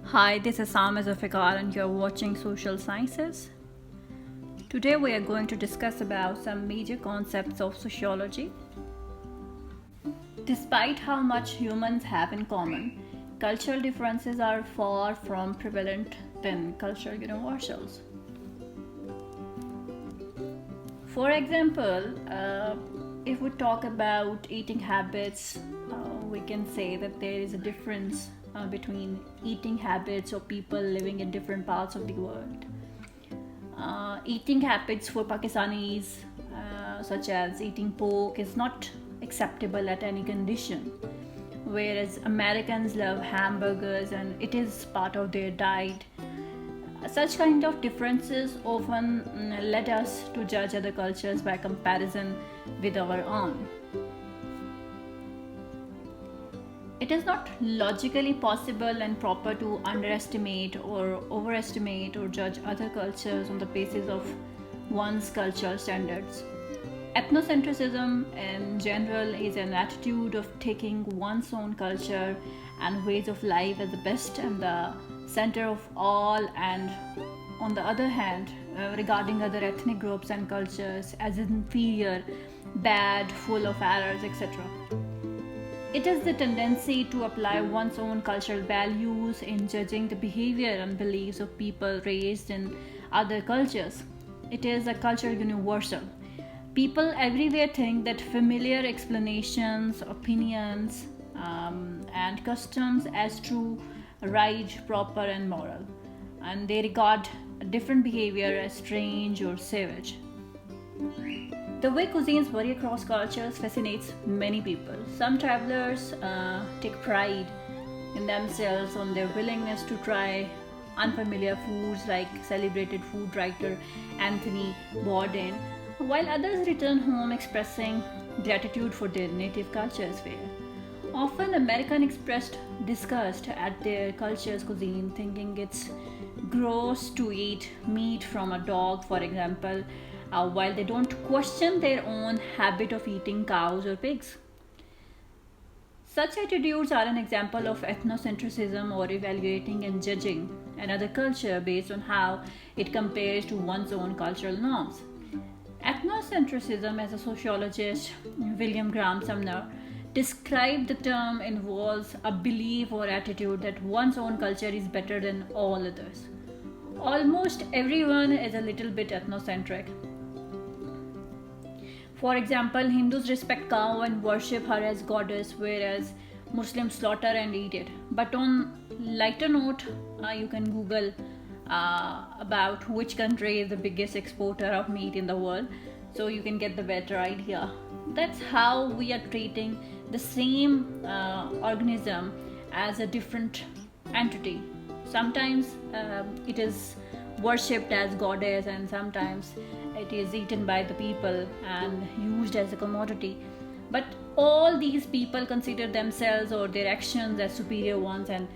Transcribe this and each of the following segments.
Hi, this is Sam Zulfikar and you're watching Social Sciences. Today we are going to discuss about some major concepts of sociology. Despite how much humans have in common, cultural differences are far from prevalent than cultural universals. For example, if we talk about eating habits, we can say that there is a difference between eating habits of people living in different parts of the world. Eating habits for Pakistanis, such as eating pork, is not acceptable at any condition, whereas Americans love hamburgers and it is part of their diet. Such kind of differences often led us to judge other cultures by comparison with our own. It is not logically possible and proper to underestimate or overestimate or judge other cultures on the basis of one's cultural standards. Ethnocentrism in general is an attitude of taking one's own culture and ways of life as the best and the center of all, and on the other hand, regarding other ethnic groups and cultures as inferior, bad, full of errors, etc. It is the tendency to apply one's own cultural values in judging the behavior and beliefs of people raised in other cultures. It is a cultural universal. People everywhere think that familiar explanations, opinions, and customs as true, right, proper, and moral, and they regard different behavior as strange or savage. The way cuisines vary across cultures fascinates many people. Some travelers take pride in themselves on their willingness to try unfamiliar foods, like celebrated food writer Anthony Bourdain, while others return home expressing gratitude for their native culture's fare. Often, Americans expressed disgust at their culture's cuisine, thinking it's gross to eat meat from a dog, for example, while they don't question their own habit of eating cows or pigs. Such attitudes are an example of ethnocentrism, or evaluating and judging another culture based on how it compares to one's own cultural norms. Ethnocentrism, as a sociologist William Graham Sumner described the term, involves a belief or attitude that one's own culture is better than all others. Almost everyone is a little bit ethnocentric. For example, Hindus respect cow and worship her as goddess, whereas Muslims slaughter and eat it. But on lighter note, you can Google about which country is the biggest exporter of meat in the world, so you can get the better idea. That's how we are treating the same organism as a different entity. Sometimes it is worshipped as goddess, and sometimes it is eaten by the people and used as a commodity. But all these people consider themselves or their actions as superior ones, and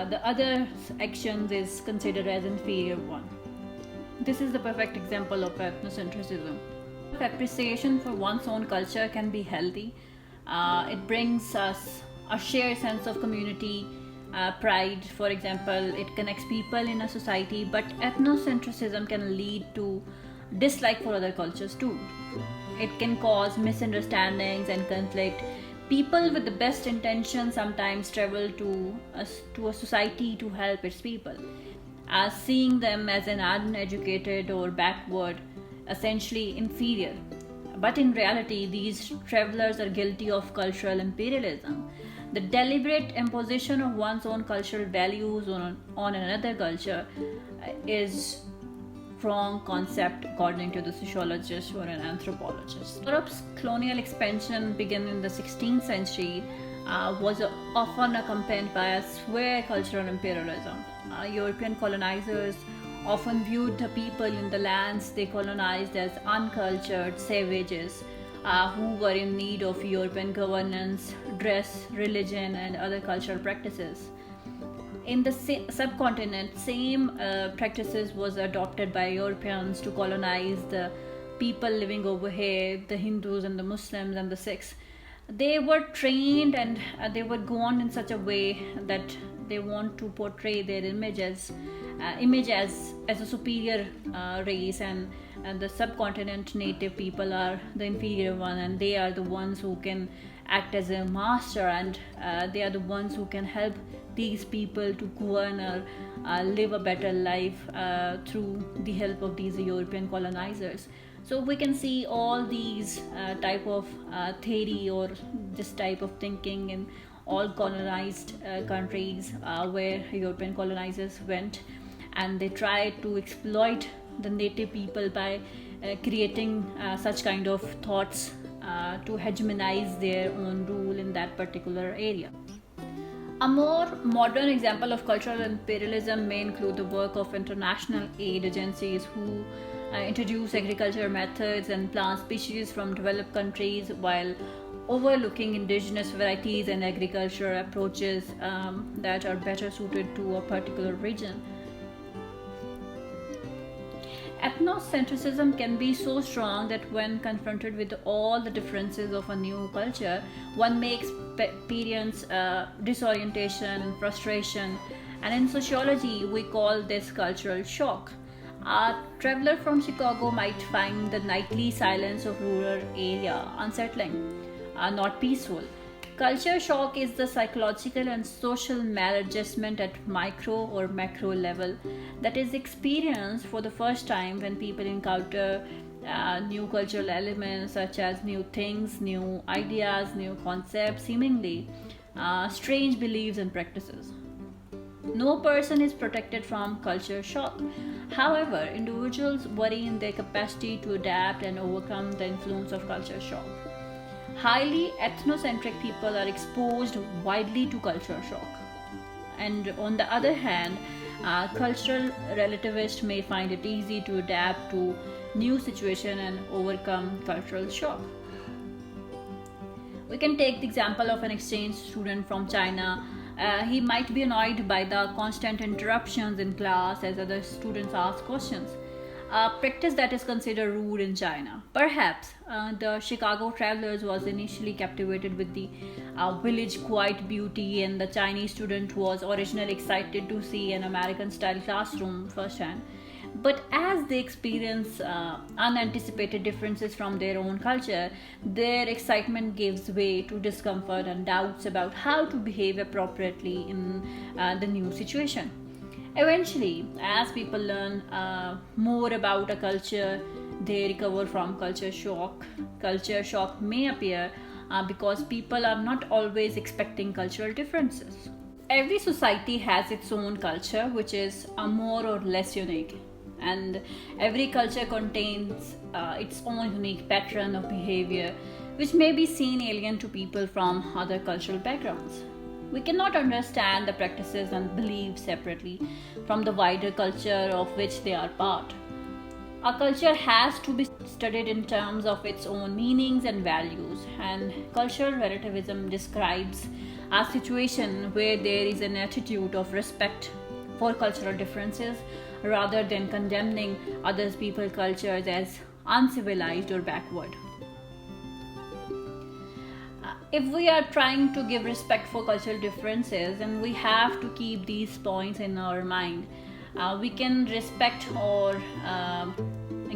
the other actions is considered as inferior one. This is the perfect example of ethnocentrism. Appreciation for one's own culture can be healthy. It brings us a shared sense of community, pride, for example. It connects people in a society, but ethnocentrism can lead to dislike for other cultures too. It can cause misunderstandings and conflict. People with the best intentions sometimes travel to a society to help its people, as seeing them as an uneducated or backward, essentially inferior. But in reality, these travelers are guilty of cultural imperialism. The deliberate imposition of one's own cultural values on another culture is wrong concept according to the sociologist or an anthropologist. Europe's colonial expansion began in the 16th century, was often accompanied by a severe cultural imperialism. European colonizers often viewed the people in the lands they colonized as uncultured savages who were in need of European governance, dress, religion, and other cultural practices. In the subcontinent, same practices was adopted by Europeans to colonize the people living over here, the Hindus and the Muslims and the Sikhs. They were trained and they were governed in such a way that they want to portray their image as a superior race, and the subcontinent native people are the inferior one, and they are the ones who can act as a master, and they are the ones who can help these people to govern or live a better life through the help of these European colonizers. So we can see all these type of theory or this type of thinking in all colonized countries where European colonizers went, and they tried to exploit the native people by creating such kind of thoughts to hegemonize their own rule in that particular area. A more modern example of cultural imperialism may include the work of international aid agencies who introduce agriculture methods and plant species from developed countries while overlooking indigenous varieties and agriculture approaches that are better suited to a particular region. Ethnocentrism can be so strong that when confronted with all the differences of a new culture, one may experience disorientation, frustration, and in sociology, we call this cultural shock. A traveler from Chicago might find the nightly silence of rural area unsettling, not peaceful. Culture shock is the psychological and social maladjustment at micro or macro level that is experienced for the first time when people encounter new cultural elements such as new things, new ideas, new concepts, seemingly strange beliefs and practices. No person is protected from culture shock. However, individuals vary in their capacity to adapt and overcome the influence of culture shock. Highly ethnocentric people are exposed widely to culture shock. And on the other hand, cultural relativists may find it easy to adapt to new situation and overcome cultural shock. We can take the example of an exchange student from China. He might be annoyed by the constant interruptions in class as other students ask questions, a practice that is considered rude in China. Perhaps the Chicago travelers was initially captivated with the village quiet beauty, and the Chinese student was originally excited to see an American style classroom firsthand. But as they experience unanticipated differences from their own culture, their excitement gives way to discomfort and doubts about how to behave appropriately in the new situation. Eventually, as people learn more about a culture, they recover from culture shock. Culture shock may appear because people are not always expecting cultural differences. Every society has its own culture, which is more or less unique, and every culture contains its own unique pattern of behavior, which may be seen alien to people from other cultural backgrounds. We cannot understand the practices and beliefs separately from the wider culture of which they are part. A culture has to be studied in terms of its own meanings and values, and cultural relativism describes a situation where there is an attitude of respect for cultural differences rather than condemning other people's cultures as uncivilized or backward. If we are trying to give respect for cultural differences, and we have to keep these points in our mind, we can respect or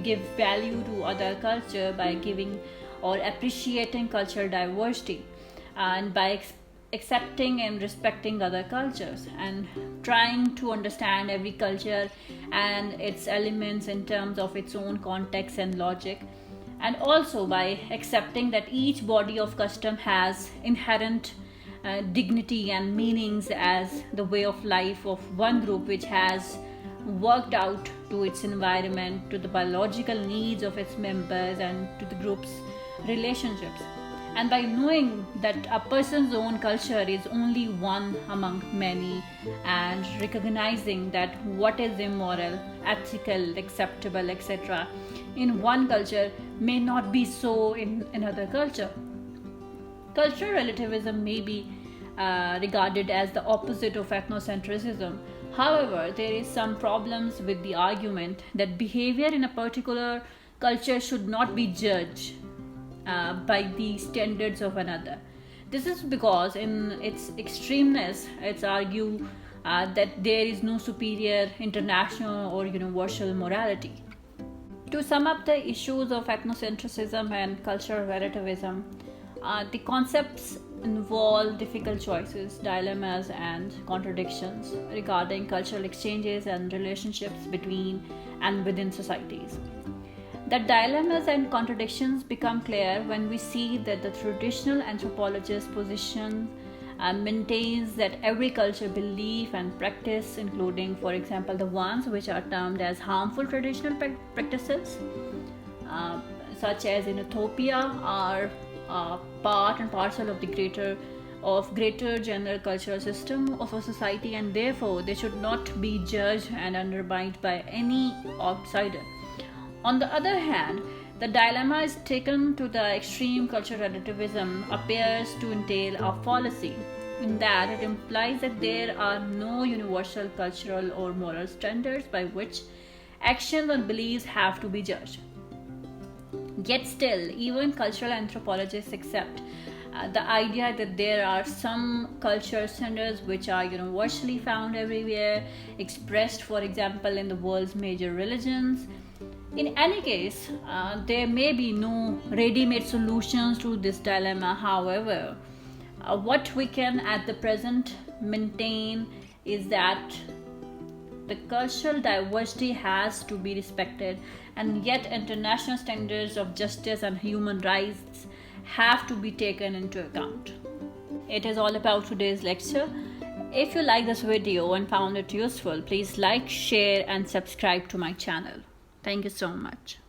give value to other culture by giving or appreciating cultural diversity, and by accepting and respecting other cultures, and trying to understand every culture and its elements in terms of its own context and logic, and also by accepting that each body of custom has inherent dignity and meanings as the way of life of one group which has worked out to its environment, to the biological needs of its members, and to the group's relationships. And by knowing that a person's own culture is only one among many, and recognizing that what is immoral, ethical, acceptable, etc., in one culture may not be so in another culture. Cultural relativism may be regarded as the opposite of ethnocentrism. However, there is some problems with the argument that behavior in a particular culture should not be judged by the standards of another. This is because, in its extremeness, it's argued that there is no superior international or universal morality. To sum up the issues of ethnocentrism and cultural relativism, the concepts involve difficult choices, dilemmas, and contradictions regarding cultural exchanges and relationships between and within societies. The dilemmas and contradictions become clear when we see that the traditional anthropologist's position maintains that every culture, belief, and practice, including, for example, the ones which are termed as harmful traditional practices, such as in Ethiopia, are part and parcel of the greater general cultural system of a society, and therefore they should not be judged and undermined by any outsider. On the other hand, the dilemma is taken to the extreme. Cultural relativism appears to entail a fallacy in that it implies that there are no universal cultural or moral standards by which actions or beliefs have to be judged. Yet still, even cultural anthropologists accept the idea that there are some cultural standards which are universally found everywhere, expressed, for example, in the world's major religions. In any case, there may be no ready-made solutions to this dilemma. However, what we can at the present maintain is that the cultural diversity has to be respected, and yet international standards of justice and human rights have to be taken into account. It is all about today's lecture. If you like this video and found it useful, please like, share, and subscribe to my channel. Thank you so much.